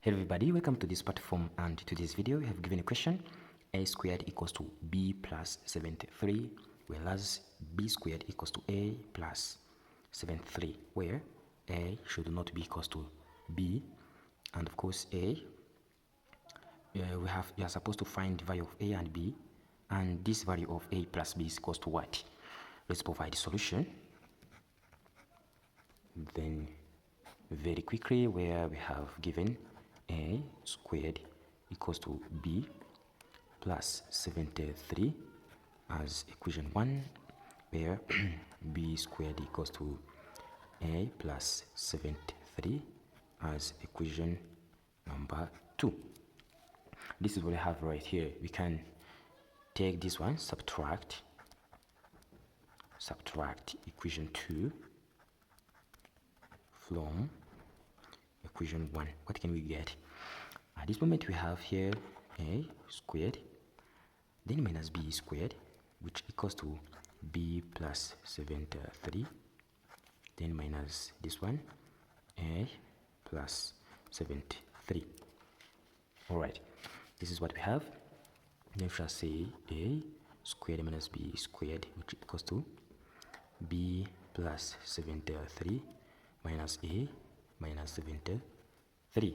Hello everybody, welcome to this platform, and to this video we have given a question: a squared equals to b plus 73, whereas b squared equals to a plus 73, where a should not be equals to b, and of course we are supposed to find the value of a and b, and this value of a plus b is equals to what? Let's provide the solution. Then very quickly, where we have given a squared equals to b plus 73 as equation 1, where b squared equals to a plus 73 as equation number 2. This is what we have right here. We can take this one, subtract equation 2 from equation 1. What can we get? At this moment we have here a squared, then minus b squared, which equals to b plus 73, then minus this one, a plus 73. Alright, this is what we have. Then we shall say a squared minus b squared, which equals to b plus 73 minus a minus 73.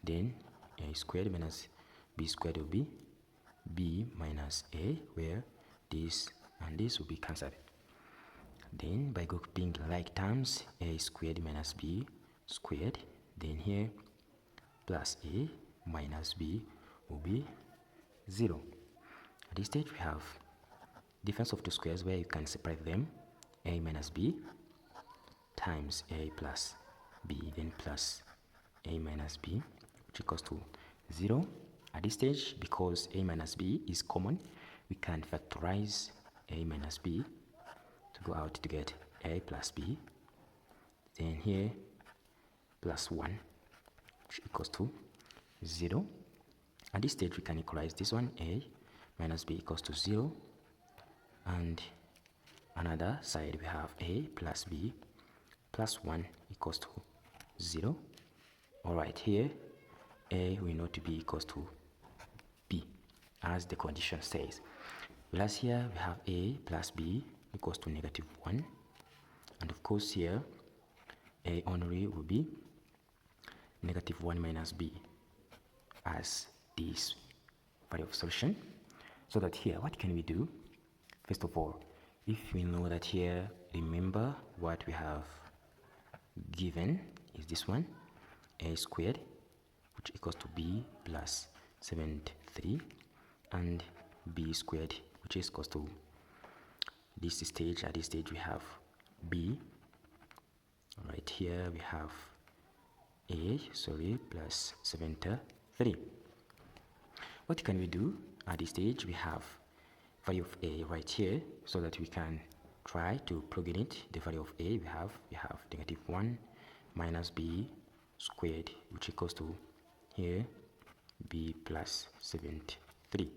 Then a squared minus b squared will be b minus a, where this and this will be cancelled. Then by grouping like terms, a squared minus b squared, then here plus a minus b will be 0. At this stage we have difference of two squares, where you can separate them, a minus b times a plus b, then plus a minus b, which equals to 0. At this stage, because a minus b is common, we can factorize a minus b to go out to get a plus b, then here plus 1, which equals to 0. At this stage we can equalize this one, a minus b equals to 0, and another side we have a plus b plus 1 equals to 0. Alright, here a we know to be equals to b, as the condition says. Whereas here we have a plus b equals to negative 1, and of course here a only will be negative 1 minus b as this value of solution. So that here, what can we do? First of all, if we know that here, remember what we have given is this one, a squared, which equals to b plus 73, and b squared, which is equals to this stage. At this stage we have b. Right here we have a plus 73. What can we do? At this stage we have value of a right here, so that we can try to plug in it. The value of a we have negative 1 minus b squared, which equals to here b plus 73.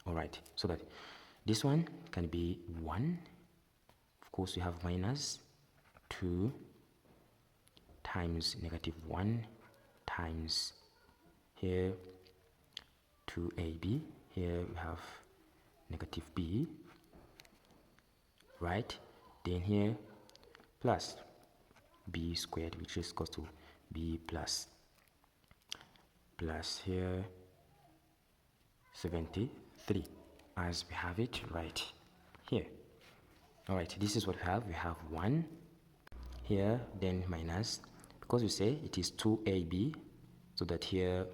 Alright, so that this one can be 1. Of course we have minus 2 times negative 1 times here 2ab, here we have negative b, right? Then here plus b squared, which is equals to b plus here 73, as we have it right here. Alright, this is what we have. We have 1 here, then minus, because we say it is 2ab, so that here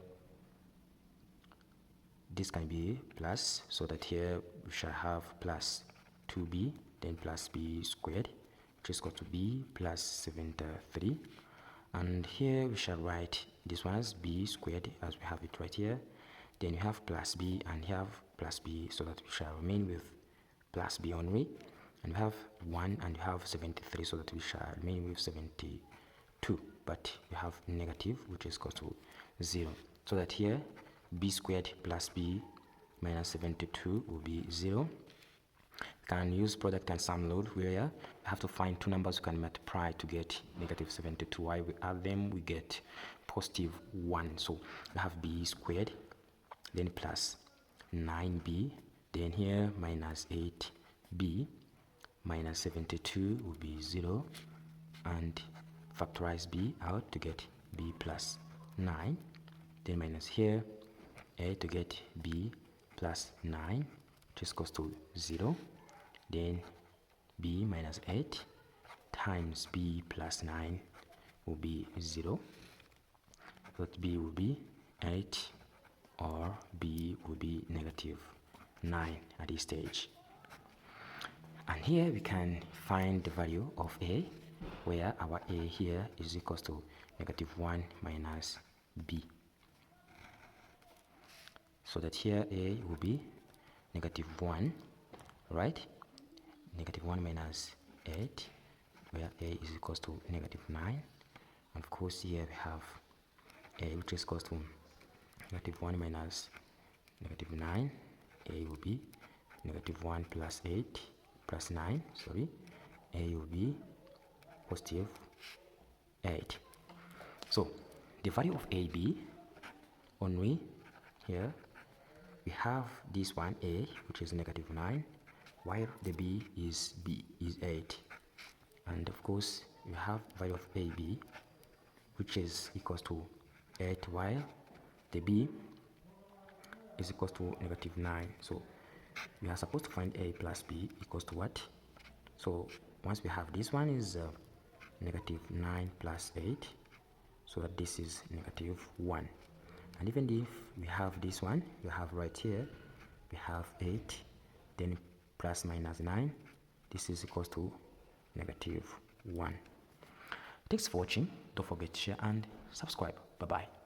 this can be plus, so that here we shall have plus 2b, then plus b squared, which is equal to b plus 73, and here we shall write this one as b squared, as we have it right here. Then you have plus b and you have plus b, so that we shall remain with plus b only, and we have 1 and you have 73, so that we shall remain with 72, but we have negative, which is equal to 0, so that here b squared plus b minus 72 will be 0. We can use product and sum rule, where we have to find two numbers we can multiply to get negative 72. While we add them, we get positive 1. So we have b squared, then plus 9b, then here minus 8b, minus 72 will be 0, and factorize b out to get b plus 9, then minus here a to get b plus 9, which is equals to 0, then b minus 8 times b plus 9 will be 0, but b will be 8 or b will be negative 9 at this stage. And here we can find the value of a, where our a here is equals to negative 1 minus b. So that here a will be negative 1, right? Negative 1 minus 8, where a is equals to negative 9. And of course here we have a, which is equals to negative 1 minus negative 9. A will be negative 1 plus 8 plus 9, sorry. A will be positive 8. So the value of AB, only here we have this one a, which is negative 9, while the b is 8, and of course we have value of AB, which is equals to 8, while the b is equals to negative 9. So we are supposed to find a plus b equals to what? So once we have this one is negative 9 plus 8, so that this is negative 1. And even if we have this one, we have right here, we have 8, then plus minus 9, this is equals to negative 1. Thanks for watching. Don't forget to share and subscribe. Bye bye.